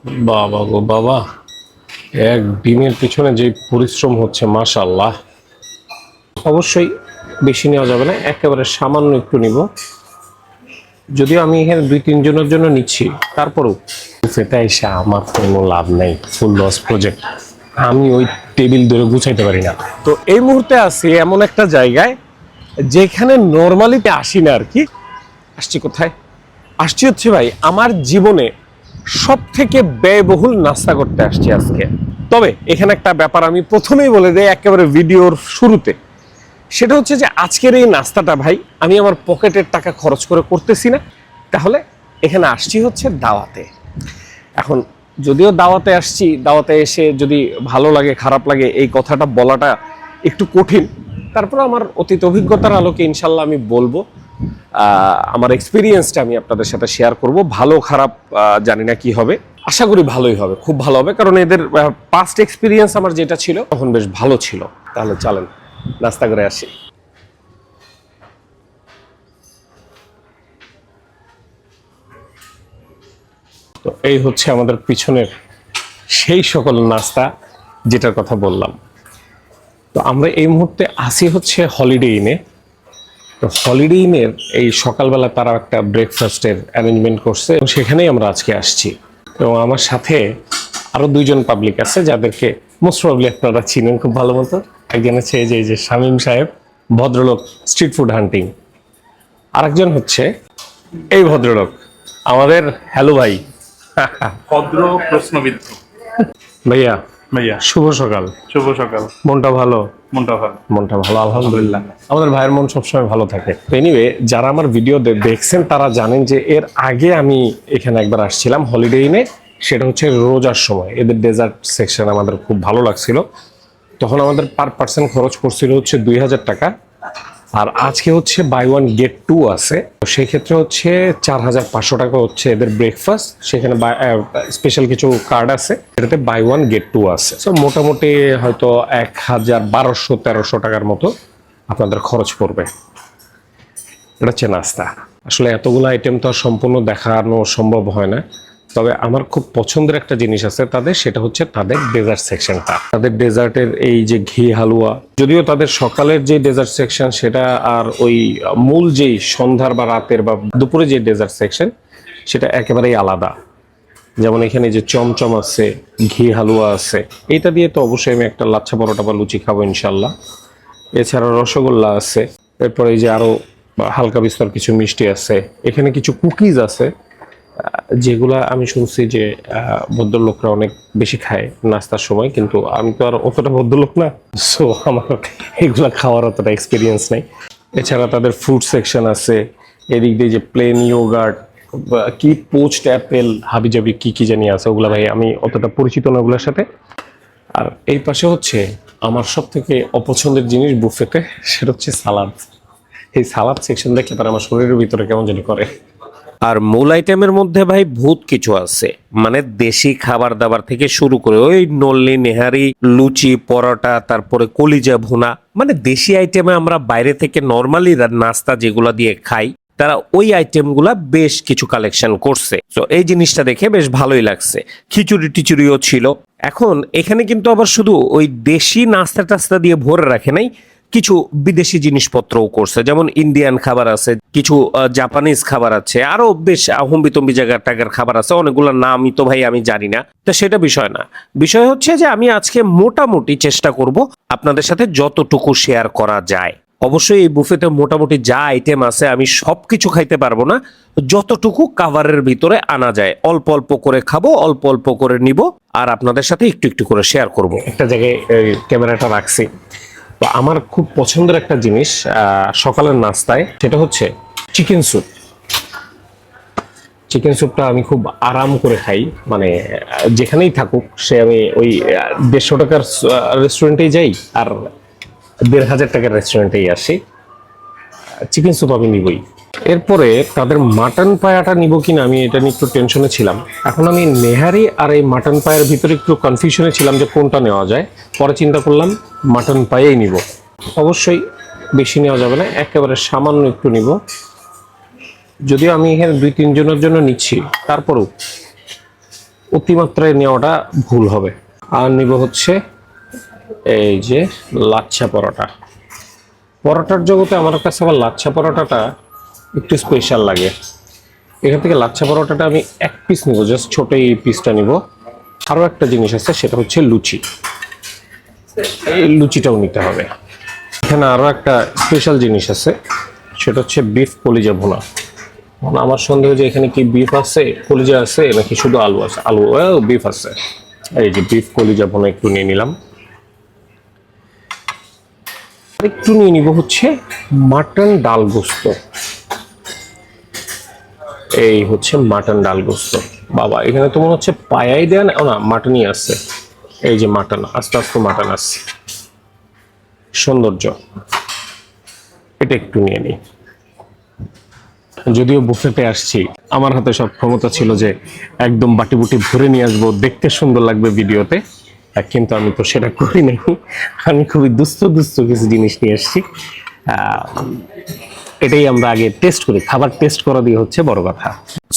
বাবা গো বাবা, এক ডিমের পিছনে যে পরিশ্রম হচ্ছে মাশাআল্লাহ। অবশ্যই বেশি নেওয়া যাবে না, একেবারে সামান্য একটু নিব। যদিও আমি এখানে 2-3 জনের জন্য নিচ্ছি, তারপরেও সেটা এসে আমার কোনো লাভ নেই, ফুল লস প্রজেক্ট। আমি ওই টেবিল ধরে গুছাইতে পারি না। তো এই মুহূর্তে আছি এমন একটা জায়গায় যেখানে নর্মালিতে আসি না আর কি। আসছি কোথায়? আসছি হচ্ছে ভাই আমার জীবনে সব থেকে ব্যয়বহুল নাস্তা করতে আসছি আজকে। তবে এখানে একটা ব্যাপার আমি প্রথমেই বলে দেই একেবারে ভিডিওর শুরুতে, সেটা হচ্ছে যে আজকের এই নাস্তাটা ভাই আমি আমার পকেটের টাকা খরচ করে করতেছি না। তাহলে এখানে আসছি হচ্ছে দাওয়াতে। এখন যদিও দাওয়াতে আসছি, দাওয়াতে এসে যদি ভালো লাগে খারাপ লাগে এই কথাটা বলাটা একটু কঠিন, তারপর আমার অতীত অভিজ্ঞতার আলোকে ইনশাল্লাহ আমি বলবো। আমার এক্সপিরিয়েন্সটা আমি আপনাদের সাথে শেয়ার করব। ভালো খারাপ জানি না কি হবে, আশা করি ভালোই হবে, খুব ভালো হবে, কারণ এদের পাস্ট এক্সপিরিয়েন্স আমার যেটা ছিল তখন বেশ ভালো ছিল। তাহলে চলেন নাস্তা করে আসি। তো এই হচ্ছে আমাদের পিছনের সেই সকল নাস্তা যেটার কথা বললাম। তো আমরা এই মুহূর্তে আসি হচ্ছে হলিডে ইনে। তো হলিডে ইনের এই সকালবেলা তারা একটা ব্রেকফাস্টের অ্যারেঞ্জমেন্ট করছে, সেখানেই আমরা আজকে আসছি। এবং আমার সাথে আরো 2জন পাবলিক আছে যাদেরকে মোস্ট প্রবাবলি আপনারা চিনেন খুব ভালো মতো। একজন হচ্ছে এই যে শামীম সাহেব, ভদ্রলোক, স্ট্রিট ফুড হান্টিং। আরেকজন হচ্ছে এই ভদ্রলোক, আমাদের হ্যালো ভাই। ভদ্র প্রশ্নবিদ্ধ। ভাইয়া ভাইয়া শুভ সকাল। শুভ সকাল। মনটা ভালো? মনটা ভালো। মনটা ভালো আলহামদুলিল্লাহ। আমাদের ভাইয়ের মন সবসময় ভালো থাকে। তো এনিওয়ে, যারা আমার ভিডিও দেখছেন তারা জানেন যে এর আগে আমি এখানে একবার আসছিলাম হলিডে ইনে, সেটা হচ্ছে রোজার সময়। এদের ডেজার্ট সেকশন আমাদের খুব ভালো লাগছিল। তখন আমাদের পার পার্সন খরচ পড়ছিল হচ্ছে 2000 টাকা। আর আজকে হচ্ছে বাই ওয়ান গেট টু আছে, তো সেই ক্ষেত্রে হচ্ছে 4500 টাকা হচ্ছে এদের ব্রেকফাস্ট। সেখানে স্পেশাল কিছু কার্ড আছে, এটাতে বাই ওয়ান গেট টু আছে। তো মোটামুটি হয়তো 1200-1300 টাকার মতো আপনাদের খরচ পড়বে। এটা হচ্ছে নাস্তা। আসলে এতগুলো আইটেম তো আর সম্পূর্ণ দেখানো সম্ভব হয় না, তবে আমার খুব পছন্দের একটা জিনিস আছে তাদের, সেটা হচ্ছে তাদের ডেজার্ট সেকশনটা। তাদের ডেজার্টের এই যে ঘি হালুয়া, যদিও তাদের সকালের যে ডেজার্ট সেকশন সেটা আর ওই মূল যেই সন্ধ্যার বা রাতের বা দুপুরে যে ডেজার্ট সেকশন সেটা একেবারেই আলাদা। যেমন এখানে যে চমচম আছে, ঘি হালুয়া আছে, এইটা দিয়ে তো অবশ্যই আমি একটা লাচ্ছা পরোটা বা লুচি খাবো ইনশাল্লাহ। এছাড়া রসগোল্লা আছে, এরপরে এই যে আরো হালকা বিস্তর কিছু মিষ্টি আছে, এখানে কিছু কুকিজ আছে যেগুলা আমি শুনছি যে ভদ্রলোকরা অনেক বেশি খায় নাস্তার সময়, কিন্তু আমি তো আর অতটা ভদ্রলোক না, সো আমার এগুলা খাওয়ার অতটা এক্সপিরিয়েন্স নেই। এছাড়া তাদের ফ্রুট সেকশন আছে, এদিক দিয়ে যে প্লেন ইয়োগার্ট, কি পোচড অ্যাপেল, হাবিজাবি কি কি জানি আছে, ওগুলা ভাই আমি অতটা পরিচিত না ওগুলোর সাথে। আর এই পাশে হচ্ছে আমার সব থেকে অপছন্দের জিনিস বুফেতে, সেটা হচ্ছে সালাদ। এই সালাদ সেকশন দেখলে তার আমার শরীরের ভিতরে কেমন জানি করে। আর মূল আইটেমের মধ্যে ভাই ভূত কিছু আছে, মানে দেশি খাবার দাবার থেকে শুরু করে ওই নল্লি নেহারি, লুচি, পরোটা, তারপরে কলিজা ভুনা, মানে দেশি আইটেমে আমরা বাইরে থেকে নর্মালি নাস্তা যেগুলা দিয়ে খাই, তারা ওই আইটেমগুলা বেশ কিছু কালেকশন করছে। তো এই জিনিসটা দেখে বেশ ভালোই লাগছে। খিচুড়ি টিচুড়িও ছিল। এখন এখানে কিন্তু আবার শুধু ওই দেশি নাস্তা টাস্তা দিয়ে ভরে রাখে নাই, কিছু বিদেশি জিনিসপত্রও করছে, যেমন ইন্ডিয়ান খাবার আছে, কিছু জাপানিজ খাবার আছে, আরো বেশ হম্বিতম্বি জায়গার টাকার খাবার আছে, অনেকগুলোর নামই তো ভাই আমি জানি না। তো সেটা বিষয় না, বিষয় হচ্ছে যে আমি আজকে মোটামুটি চেষ্টা করব আপনাদের সাথে যতটুকু শেয়ার করা যায়। অবশ্যই এই বুফেতে মোটামুটি যা আইটেম আছে আমি সবকিছু খাইতে পারবো না, যতটুকু কাভারের ভিতরে আনা যায় অল্প অল্প করে খাবো, অল্প অল্প করে নিব, আর আপনাদের সাথে একটু একটু করে শেয়ার করব। একটা জায়গায় ক্যামেরাটা রাখছি। তো আমার খুব পছন্দের একটা জিনিস সকালের নাস্তায়, সেটা হচ্ছে চিকেন স্যুপ। চিকেন স্যুপটা আমি খুব আরাম করে খাই, মানে যেখানেই থাকুক সে, আমি ওই 150 টাকার রেস্টুরেন্টেই যাই আর 1500 টাকার রেস্টুরেন্টেই আসি, চিকেন স্যুপ আমি নিবই। এরপরে তাদের মাটন পায়াটা নিব কিনা আমি এটা নিয়ে একটু টেনশনে ছিলাম। এখন আমি নেহারি আর এই মাটন পায়ের ভিতরে একটু কনফিউশনে ছিলাম যে কোনটা নেওয়া যায়। পরে চিন্তা করলাম মাটন পায়েই নিব। অবশ্যই বেশি নেওয়া যাবে না, একেবারে সামান্য একটু নিব। যদিও আমি এখানে 2-3 জনের জন্য নিচ্ছি, তারপরেও অতিমাত্রায় নেওয়াটা ভুল হবে। আর নিব হচ্ছে এই যে লাচ্ছা পরোটা। পরোটার জগতে আমার কাছে আবার লাচ্ছা পরোটাটা একটু স্পেশাল লাগে। এখান থেকে লাচ্ছা পরোটাটা আমি এক পিস নিব, জাস্ট ছোট এই পিসটা নিব। আরও একটা জিনিস আছে, সেটা হচ্ছে লুচি। এই লুচিটাও নিতে হবে। এখানে আরও একটা স্পেশাল জিনিস আছে, সেটা হচ্ছে বিফ কলিজা ভুনা। আমার সন্দেহ যে এখানে কি বিফ আছে, কলিজা আছে, নাকি শুধু আলু আছে। আলু, বিফ আছে। এই যে বিফ কলিজা ভুনা একটু নিয়ে নিলাম। একটু নিয়ে নিব হচ্ছে মাটন ডাল গোস্ত। এই হচ্ছে মাটন ডাল গোস্ত। বাবা, এখানে তো মনে হচ্ছে পায়াই দেন না, মাটনই আছে। এই যে মাটন, আস্তে আস্তে মাটন আছে। সৌন্দর্য। এটা একটু নিয়ে নিই। যদিও বুফেতে আসছি, আমার হাতে সব ক্ষমতা ছিল যে একদম বাটি বুটি ভরে নিয়ে আসবো, দেখতে সুন্দর লাগবে ভিডিওতে, কিন্তু আমি তো সেটা করি নাই। আমি খুবই দুস্থ কিছু জিনিস নিয়ে এসেছি। এটাই আমরা আগে টেস্ট করি, খাবার টেস্ট করা দিয়ে হচ্ছে বড় কথা।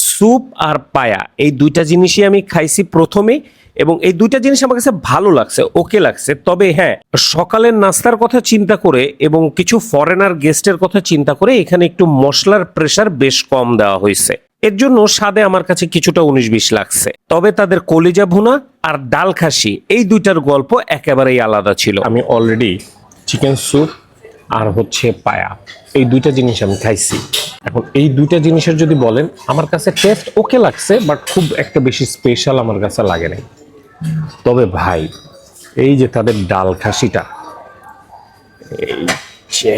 স্যুপ আর পায়া এই দুইটা জিনিসই আমি খাইছি প্রথমে, এবং এই দুইটা জিনিস আমার কাছে ভালো লাগছে, ওকে লাগছে। তবে হ্যাঁ, সকালের নাস্তার কথা চিন্তা করে এবং কিছু ফরেনার গেস্টের কথা চিন্তা করে এখানে একটু মশলার প্রেসার বেশ কম দেওয়া হয়েছে। এর জন্য স্বাদে আমার কাছে কিছুটা 19-20 লাগছে। তবে তাদের কলিজা ভুনা আর ডাল খাসি এই দুইটার গল্প একেবারেই আলাদা ছিল। আমি অলরেডি চিকেন স্যুপ আর হচ্ছে পায়া, এই দুইটা জিনিস আমি খাইছি। এখন এই দুইটা জিনিসের যদি বলেন, আমার কাছে টেস্ট ওকে লাগছে, বাট খুব একটা বেশি স্পেশাল আমার কাছে লাগে নাই। তবে ভাই, এই যে তাদের ডাল খাসিটা, এই যে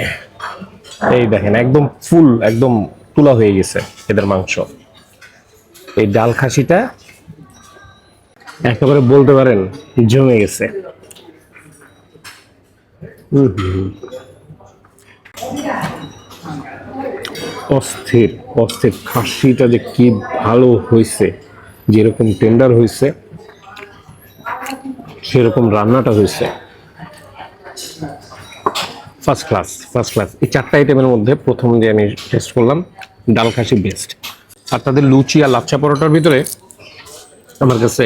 এই দেখেন একদম ফুল, একদম তুলা হয়ে গেছে এদের মাংস। এই ডাল খাসিটা একেবারে বলতে পারেন জমে গেছে। অস্থির অস্থির। খাসিটা যে কি ভালো হয়েছে, যেরকম টেন্ডার হয়েছে সেরকম রান্নাটা হয়েছে ফার্স্ট ক্লাস, ফার্স্ট ক্লাস। এই চারটা আইটেমের মধ্যে প্রথম যে আমি টেস্ট করলাম, ডাল খাসি বেস্ট। আর তাদের লুচি আর লাচ্ছা পরোটার ভিতরে আমার কাছে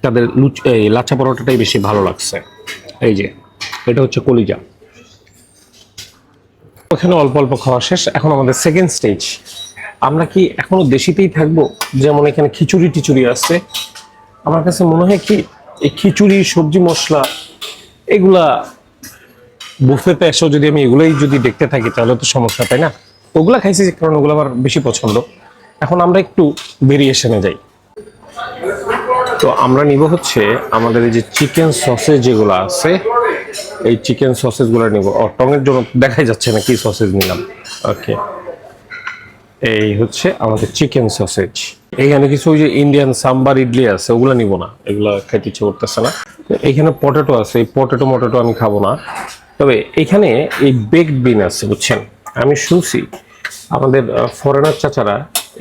তাদের লুচি, এই লাচ্ছা পরোটাটাই বেশি ভালো লাগছে। এই যে এটা হচ্ছে কলিজা। ওখানে অল্প অল্প খাওয়া শেষ। এখন আমাদের সেকেন্ড স্টেজ। আমরা কি এখনো দেশিতেই থাকবো? যেমন এখানে খিচুড়ি টিচুড়ি আছে। আমার কাছে মনে হয় কি, এই খিচুড়ি, সবজি মশলা, এগুলা বুফেতে এসেও যদি আমি এগুলাই যদি দেখতে থাকি তাহলে তো সমস্যা, তাই না? ওগুলা খাইছি কারণ ওগুলো আমার বেশি পছন্দ। এখন আমরা একটু ভেরিয়েশনে যাই। তো আমরা নিব হচ্ছে আমাদের এই যে চিকেন সসেজ যেগুলো আছে, এই চিকেন সসেজ গুলো নিব। টঙের জন্য দেখাই যাচ্ছে না কি সসেজ নিলাম। ওকে, এই হচ্ছে আমাদের চিকেন সসেজ। এইখানে কিছু ওই যে ইন্ডিয়ান সাম্বার ইডলি আছে, ওগুলো নিব না, এগুলো খাইতে ইচ্ছে করতেছে না। এইখানে পটেটো আছে, এই পটেটো মটেটো আমি খাবো না। তবে এখানে এই বেকড বিন আছে, বুঝছেন? আমি শুনছি আমাদের ফরেনার চাচারা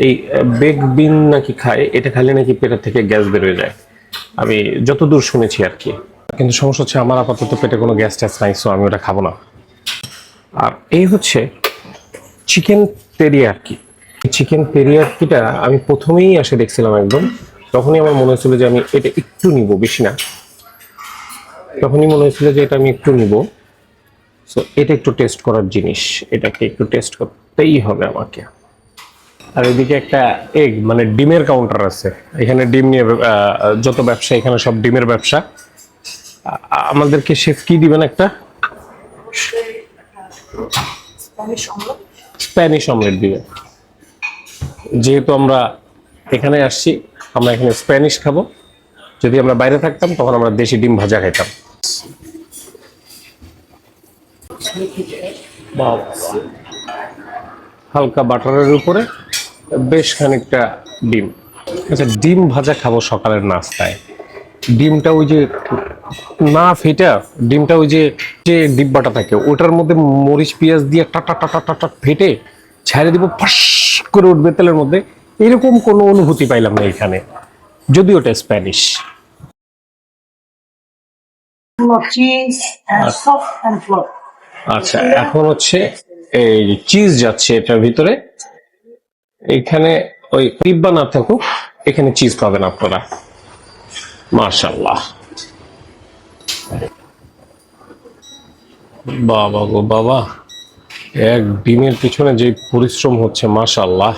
এই বেকড বিন নাকি খায়, এটা খাইলে নাকি পেটের থেকে গ্যাস বেরোয় যায়, আমি যতদূর শুনেছি আর কি। কিন্তু সমস্যা হচ্ছে আমার আপাতত পেটে কোনো গ্যাস ট্যাস নাই, সো আমি ওটা খাবো না। আর এই হচ্ছে চিকেন তেরিয়াকি। চিকেন তেরিয়াকিটা আমি প্রথমেই এসে দেখছিলাম একদম, তখনই আমার মনে হচ্ছিল যে আমি এটা একটু নিব, বেশি না। তখনই মনে হচ্ছিল যে এটা আমি একটু নিব। সো এটা একটু টেস্ট করার জিনিস, এটাকে একটু টেস্ট করতেই হবে আমাকে। আর এদিকে একটা এগ মানে ডিমের কাউন্টার আছে। এখানে ডিম নিয়ে যত ব্যবসা, এখানে সব ডিমের ব্যবসা। আমাদেরকে শেফ কি দিবেন? একটা স্প্যানিশ অমলেট দিবে। যেহেতু আমরা এখানে আসছি, আমরা এখানে স্প্যানিশ খাবো। যদি আমরা বাইরে থাকতাম তখন আমরা দেশি ডিম ভাজা খাইতাম। হালকা বাটারের উপরে বেশ খানিকটা ডিম। আচ্ছা, ডিম ভাজা খাবো সকালের নাস্তায়। ডিমটা ওই যে না ফেটা, ডিমটা ওই যে যে ডিব্বাটা থাকে ওটার মধ্যে মরিচ পেঁয়াজ দিয়ে টাটা টাটা টাটা ফেটে ছেড়ে দিব, ফাঁস করে উঠবে তেলের মধ্যে। এরকম কোনো অনুভূতি পাইলাম না এখানে, যদিও ওটা Spanish. cheese and soft and fluff. আচ্ছা, এখন হচ্ছে এই চিজ যাচ্ছে এটার ভিতরে। এখানে ওই ডিব্বা না থাকুক, এখানে চিজ পাবেন আপনারা, মাশাআল্লাহ। বাবা গো বাবা, এক ডিমের পিছনে যে পরিশ্রম হচ্ছে, মাশাআল্লাহ।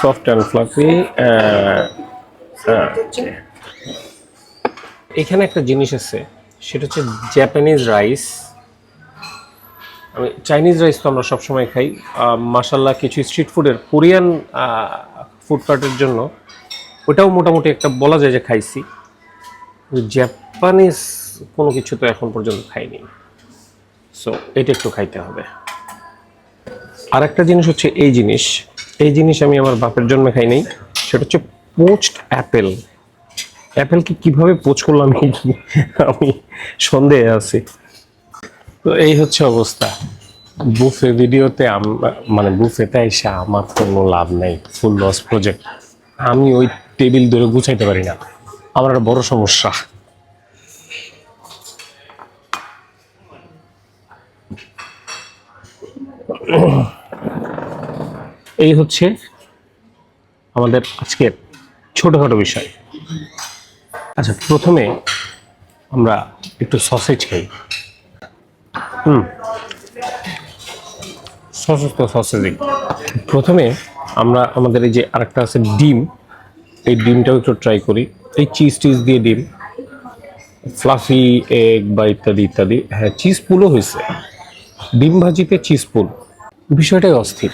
Soft and fluffy. এখানে একটা জিনিস আছে, সেটা হচ্ছে জাপানিজ রাইস। আমি চাইনিজ রাইস তো আমরা সবসময় খাই, মাশাআল্লাহ। কিছু স্ট্রিট ফুডের কোরিয়ান ফুডকার্টের জন্য ওটাও মোটামুটি একটা বলা যায় যে খাইছি। জাপানিজ কোনো কিছু তো এখন পর্যন্ত খাইনি, সো এটা একটু খাইতে হবে। আর একটা জিনিস হচ্ছে এই জিনিস আমি আমার বাপের জন্য খাই নাই, সেটা হচ্ছে পোচড অ্যাপেল। অ্যাপেলকে কিভাবে পোচ করলাম আমি সন্দেহে আছি। তো এই হচ্ছে অবস্থা বুফে ভিডিওতে। মানে বুফেতে এসে আমার কোনো লাভ নাই, ফুল লস প্রজেক্ট। আমি ওই টেবিল ধরে গুছাইতে পারি না, আমার একটা বড় সমস্যা। এই হচ্ছে আমাদের আজকের ছোটখাটো বিষয়। আচ্ছা, প্রথমে আমরা একটু সসেজ খাই। সসেজই প্রথমে আমরা আমাদের এই যে আরেকটা আছে ডিম, এই ডিমটাও একটু ট্রাই করি। এই চিজ দিয়ে ডিম, ফ্লাফি এগ বা ইত্যাদি ইত্যাদি। হ্যাঁ, চিজ পুলও হয়েছে, ডিম ভাজিতে চিজ পুল, বিষয়টাই অস্থির,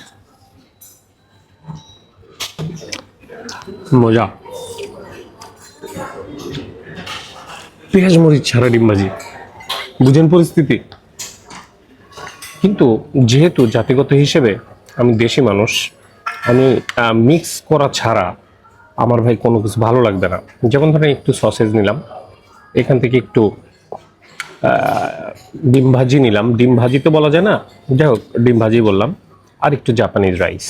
মজা। পেঁয়াজ মরিচ ছাড়া ডিম ভাজি, বুঝেন পরিস্থিতি। কিন্তু যেহেতু জাতিগত হিসেবে আমি দেশি মানুষ, আমি মিক্স করা ছাড়া আমার ভাই কোনো কিছু ভালো লাগবে না। যেমন ধরেন একটু সসেজ নিলাম, এখান থেকে একটু ডিম ভাজি নিলাম, ডিম ভাজি তো বলা যায় না, যাই হোক ডিম ভাজি বললাম, আর একটু জাপানিজ রাইস,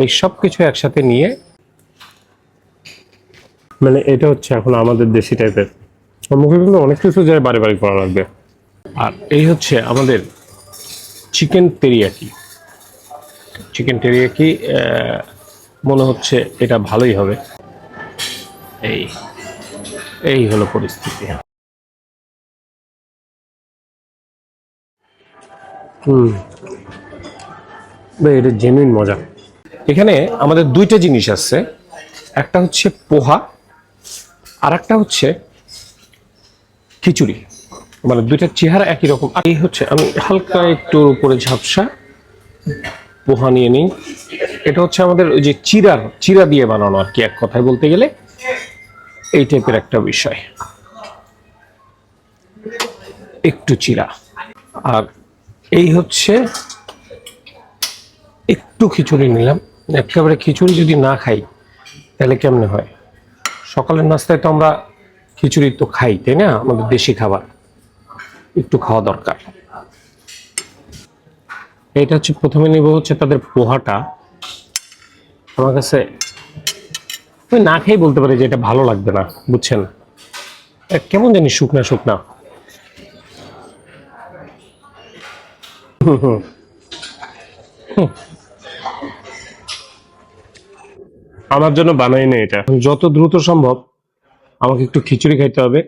এই সব কিছু একসাথে নিয়ে, মানে এটা হচ্ছে এখন আমাদের দেশি টাইপের। মুখে কিন্তু অনেক কিছু যায়, বারে বারে করা লাগবে। আর এই হচ্ছে আমাদের চিকেন তেরিয়াকি। মনে হচ্ছে এটা ভালোই হবে। এই হলো পরিস্থিতি। এটা জেনুইন মজা। এখানে আমাদের দুইটা জিনিস আছে, একটা হচ্ছে পোহা, আর একটা হচ্ছে খিচুড়ি। মানে দুইটা চেহারা একই রকম। আর এই হচ্ছে, আমি হালকা একটু উপরে ঝাপসা পোহা নিয়ে নিই। এটা হচ্ছে আমাদের ওই যে চিরা দিয়ে বানানো আর কি, এক কথায় বলতে গেলে এই টাইপের একটা বিষয়, একটু চিরা। আর এই হচ্ছে একটু খিচুড়ি নিলাম। একেবারে খিচুড়ি যদি না খাই তাহলে কেমনে হয়? সকালের নাস্তায় তো আমরা খিচুড়ি তো খাই, তাই না? আমাদের দেশি খাবার, একটু খাওয়া দরকার। এটা হচ্ছে প্রথমে নিব হচ্ছে তাদের পোহাটা। আমার কাছে আমি না খেয়ে বলতে পারি যে এটা ভালো লাগবে না, বুঝছেন? কেমন জানি শুকনা শুকনা। আমার জন্য বানাই না এটা। যত দ্রুত সম্ভব আমাকে একটু খিচুড়ি খাইতে হবে,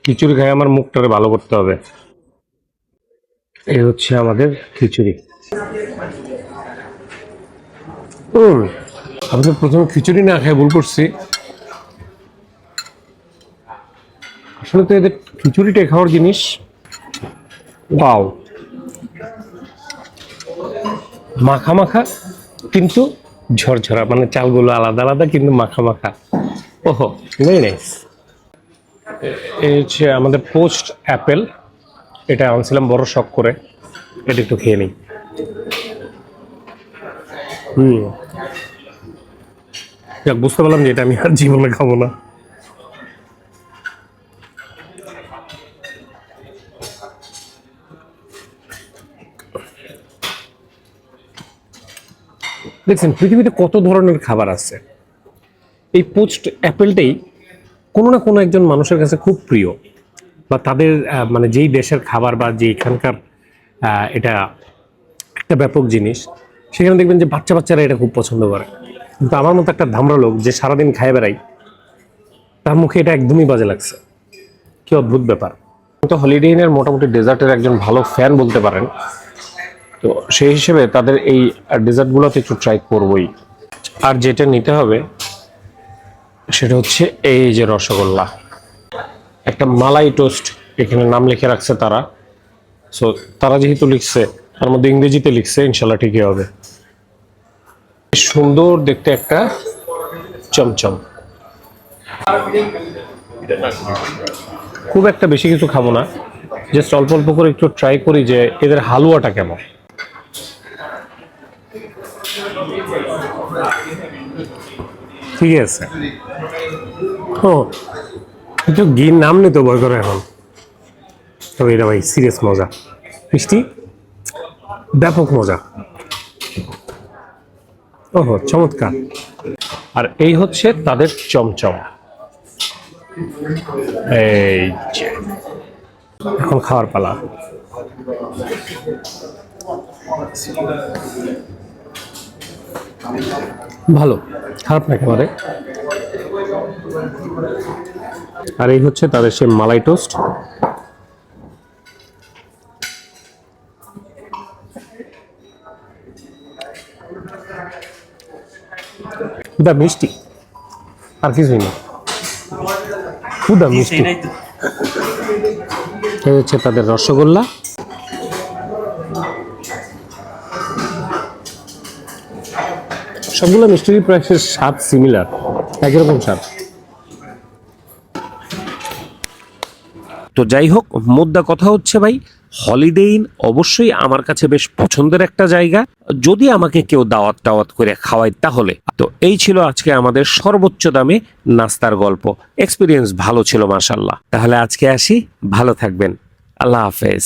খিচুড়ি খাই আমার মুখটারে ভালো করতে হবে। এই হচ্ছে আমাদের খিচুড়ি। আমি তো প্রথমে খিচুড়ি না খাই ভুল করছি। আসলে তো এদের খিচুড়িটাই খাওয়ার জিনিস। ওয়াও, মাখা মাখা কিন্তু ঝরঝরা, মানে চালগুলো আলাদা আলাদা কিন্তু মাখা মাখা। ওহো, ভেরি নাইস। এই হচ্ছে আমাদের পোস্ট অ্যাপেল, এটা আনছিলাম বড় শখ করে, এটা একটু খেয়ে নিই। বুঝতে পারলাম যে এটা আমি আর জীবনে খাবো না। দেখছেন পৃথিবীতে কত ধরনের খাবার আছে, এই পোস্ট অ্যাপেলটাই কোনো না কোনো একজন মানুষের কাছে খুব প্রিয়, বা তাদের মানে যেই দেশের খাবার বা যে এখানকার এটা একটা ব্যাপক জিনিস, সেখানে দেখবেন যে বাচ্চারা এটা খুব পছন্দ করে। কিন্তু আমার মতো একটা ধামরা লোক যে সারাদিন খায় বেড়াই, তার মুখে এটা একদমই বাজে লাগছে। কি অদ্ভুত ব্যাপার। তো হলিডে ইনের মোটামুটি ডেজার্টের একজন ভালো ফ্যান বলতে পারেন, তো সেই হিসেবে তাদের এই ডেজার্টগুলোতে একটু ট্রাই করবই। আর যেটা নিতে হবে সেটা হচ্ছে এই যে রসগোল্লা, একটা মালাই টোস্ট এখানে নাম লিখে রাখছে তারা। সো তারা যেহেতু লিখছে, তার মধ্যে ইংরেজিতে লিখছে, ইনশাল্লাহ ঠিকই হবে। সুন্দর দেখতে একটা চমচম। খুব একটা বেশি কিছু খাবো না, জাস্ট অল্প অল্প করে একটু ট্রাই করি যে এদের হালুয়াটা কেমন। ঠিক আছে। ও একটু ঘির নাম নিতে ভয় করে এখন, তবে এটা ভাই সিরিয়াস মজা, মিষ্টি ব্যাপক মজা। ওহো চমৎকার। আর এই হচ্ছে তাদের চমচম। এই যে এখন খাওয়ার পালা। ভালো, খারাপ না একেবারে। আর এই হচ্ছে তাদের সে মালাই টোস্ট। খুদা মিষ্টি, আর কিছুই না, খুদা মিষ্টি। এই হচ্ছে তাদের রসগোল্লা। সবগুলো মিষ্টির প্রায় স্বাদ সিমিলার, একই স্বাদ। তো যাই হোক, মোদ্দা কথা হচ্ছে ভাই, হলিডে ইন অবশ্যই আমার কাছে বেশ পছন্দের একটা জায়গা। যদি আমাকে কেউ দাওয়াত টাওয়াত করে খাওয়ায় তাহলে। তো এই ছিল আজকে আমাদের সর্বোচ্চ দামে নাস্তার গল্প। এক্সপিরিয়েন্স ভালো ছিল মাশাআল্লাহ। তাহলে আজকে আসি, ভালো থাকবেন, আল্লাহ হাফেজ।